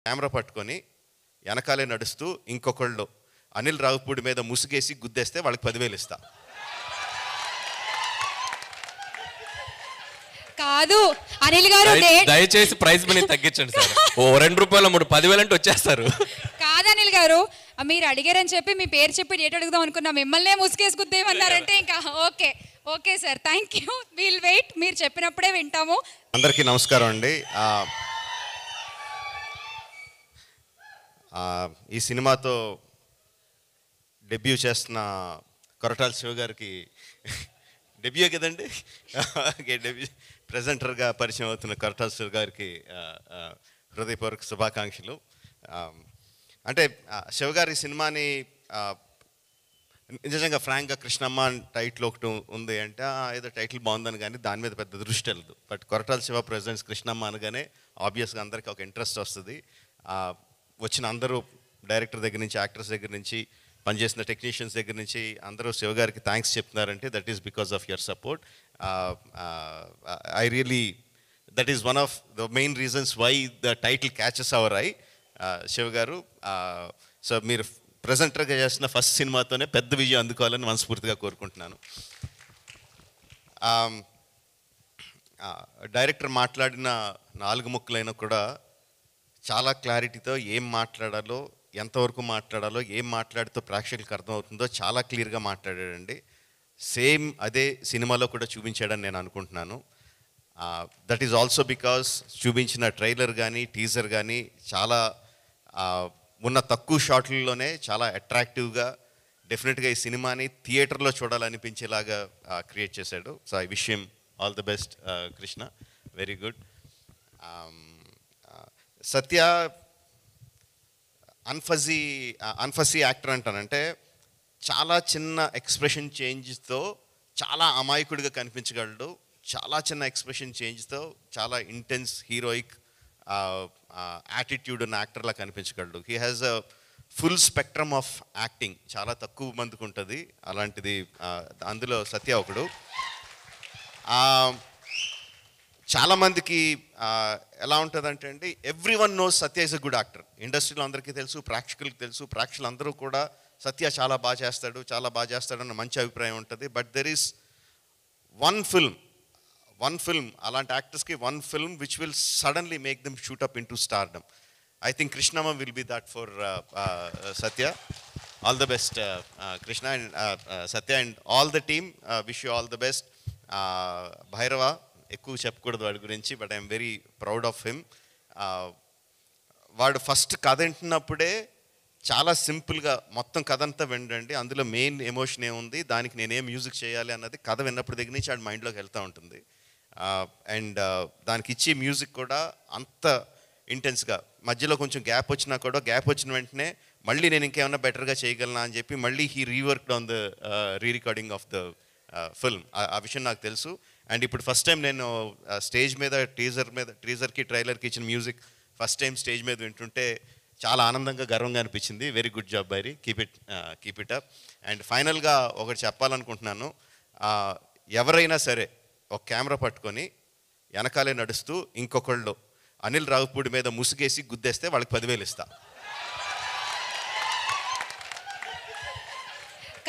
Camera పట్టుకొని వెనకాలే నడుస్తూ ఇంకొకళ్ళు అనిల్ రావిపూడి మీద ముసుగేసి గుద్దేస్తే వాళ్ళకి 10,000 ఇస్తా. కాదు అనిల్ గారు, దయచేసి ప్రైస్ మనీ తగ్గించండి సార్. ఓ 2 రూపాయల 10,000 అంటే వచ్చేస్తారు. కాదు అనిల్ గారు, మీరు అడిగారని చెప్పి మీ పేరు చెప్పి డేట్ అడుగుదాం అనుకున్నా, మిమ్మల్నే ముసుగేసి గుద్దేయమన్నారంటే ఇంకా okay okay sir, thank you, will wait, మీరు చెప్పినప్పుడే వింటాము. అందరికీ నమస్కారం అండి. ఈ సినిమాతో డెబ్యూ చేస్తున్న కొరటాల శివ గారికి డెబ్యూ కదండి, డెబ్యూ ప్రెజెంటర్గా పరిచయం అవుతున్న కొరటాల శివ గారికి హృదయపూర్వక శుభాకాంక్షలు. అంటే శివ గారి సినిమాని నిజంగా ఫ్రాంక్గా కృష్ణమ్మ టైటిల్ ఒకటి ఉంది అంటే ఏదో టైటిల్ బాగుందని కానీ దాని మీద పెద్ద దృష్టి వెళ్ళదు. బట్ కొరటాల శివ ప్రెజెంట్స్ కృష్ణమ్మ అనగానే ఆబ్వియస్గా అందరికీ ఒక ఇంట్రెస్ట్ వస్తుంది. వచ్చిన అందరూ డైరెక్టర్ దగ్గర నుంచి, యాక్టర్స్ దగ్గర నుంచి, పనిచేసిన టెక్నీషియన్స్ దగ్గర నుంచి అందరూ శివ గారికి థ్యాంక్స్ చెప్తున్నారంటే that is because of your support. I really that is one of the main reasons why the title catches our eye. Shiva గారు, సో మీరు ప్రెజెంటర్గా చేసిన ఫస్ట్ సినిమాతోనే పెద్ద విజయం అందుకోవాలని మనస్ఫూర్తిగా కోరుకుంటున్నాను. డైరెక్టర్ మాట్లాడిన 4 ముక్కలైనా కూడా చాలా క్లారిటీతో ఏం మాట్లాడాలో, ఎంతవరకు మాట్లాడాలో, ఏం మాట్లాడితో ప్రేక్షకులకు అర్థమవుతుందో చాలా క్లియర్గా మాట్లాడాడండి. సేమ్ అదే సినిమాలో కూడా చూపించాడని నేను అనుకుంటున్నాను. దట్ ఈజ్ ఆల్సో బికాస్ చూపించిన ట్రైలర్ కానీ టీజర్ కానీ చాలా ఉన్న తక్కువ షాట్లలోనే చాలా అట్రాక్టివ్గా, డెఫినెట్గా ఈ సినిమాని థియేటర్లో చూడాలనిపించేలాగా క్రియేట్ చేశాడు. So I wish him all the best Krishna, very good. Satya అన్ఫజీ యాక్టర్ అంటానంటే చాలా చిన్న ఎక్స్ప్రెషన్ చేంజ్తో చాలా అమాయకుడిగా కనిపించగలడు. చాలా చిన్న ఎక్స్ప్రెషన్ చేంజ్తో చాలా ఇంటెన్స్ హీరోయిక్ యాటిట్యూడ్ ఉన్న యాక్టర్లా కనిపించగలడు. He has a full spectrum of acting, చాలా తక్కువ మందికి ఉంటుంది అలాంటిది. అందులో సత్య ఒకడు. చాలామందికి ఎలా ఉంటుందంటే అండి, every one knows Satya is a good actor. ఇండస్ట్రీలో అందరికీ తెలుసు, ప్రేక్షకులకు తెలుసు. ప్రేక్షకులందరూ కూడా సత్య చాలా బాగా చేస్తాడు అన్న మంచి అభిప్రాయం ఉంటుంది. But there is one film అలాంటి యాక్టర్స్కి one film which will suddenly make them shoot up into stardom. I think Krishnamma will be that for Satya. All the best Krishna and Satya and all the team, wish you all the best. Bhairava ఎక్కువ చెప్పకూడదు వాడి గురించి, but I'm very proud of him. వాడు first కథ వింటున్నప్పుడే చాలా సింపుల్గా మొత్తం కథ అంతా వినండి, అందులో మెయిన్ ఎమోషన్ ఏముంది, దానికి నేనేం మ్యూజిక్ చేయాలి అన్నది కథ విన్నప్పుడు దగ్గర నుంచి వాడి మైండ్లోకి వెళ్తూ ఉంటుంది. అండ్ దానికి ఇచ్చే మ్యూజిక్ కూడా అంత ఇంటెన్స్గా, మధ్యలో కొంచెం గ్యాప్ వచ్చినా కూడా గ్యాప్ వచ్చిన వెంటనే మళ్ళీ నేను ఇంకేమన్నా బెటర్గా చేయగలనా అని చెప్పి మళ్ళీ he reworked on the rerecording of the film. ఆ విషయం నాకు తెలుసు. అండ్ ఇప్పుడు ఫస్ట్ టైం నేను స్టేజ్ మీద టీజర్కి ట్రైలర్కి ఇచ్చిన మ్యూజిక్ ఫస్ట్ టైం స్టేజ్ మీద వింటుంటే చాలా ఆనందంగా, గర్వంగా అనిపించింది. Very good job బైరీ, keep it up. And ఫైనల్గా ఒకటి చెప్పాలనుకుంటున్నాను. ఎవరైనా సరే ఒక కెమెరా పట్టుకొని వెనకాలే నడుస్తూ ఇంకొకళ్ళు అనిల్ రావిపూడి మీద ముసుగేసి గుద్దేస్తే వాళ్ళకి 10,000 ఇస్తా.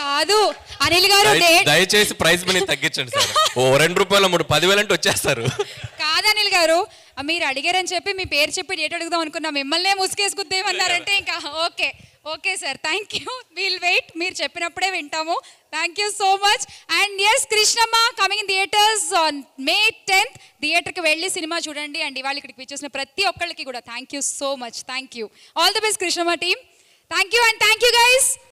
కాదు అనిల్ గారు, దయచేసి ప్రైస్ మనీ తగ్గించండి సార్. ఓ 2 రూపాయల 10,000 అంటే వచ్చేస్తారు. కాదు అనిల్ గారు, మీరు అడిగారని చెప్పి మీ పేరు చెప్పి డేట్ అడుగుదాం అనుకున్నా, మిమ్మల్నే ముసుగేసి గుద్దేయమన్నారంటే ఇంకా okay okay sir, thank you, will wait, మీరు చెప్పినప్పుడే వింటాము. Thank you so much. And yes, Krishnamma coming in theatres on May 10th. థియేటర్కి వెళ్ళి సినిమా చూడండి. అండ్ ఇవాళ ఇక్కడికి వచ్చేసిన ప్రతి ఒక్కళ్ళకి కూడా thank you so much. Thank you. All the best Krishnamma team. Thank you and thank you guys.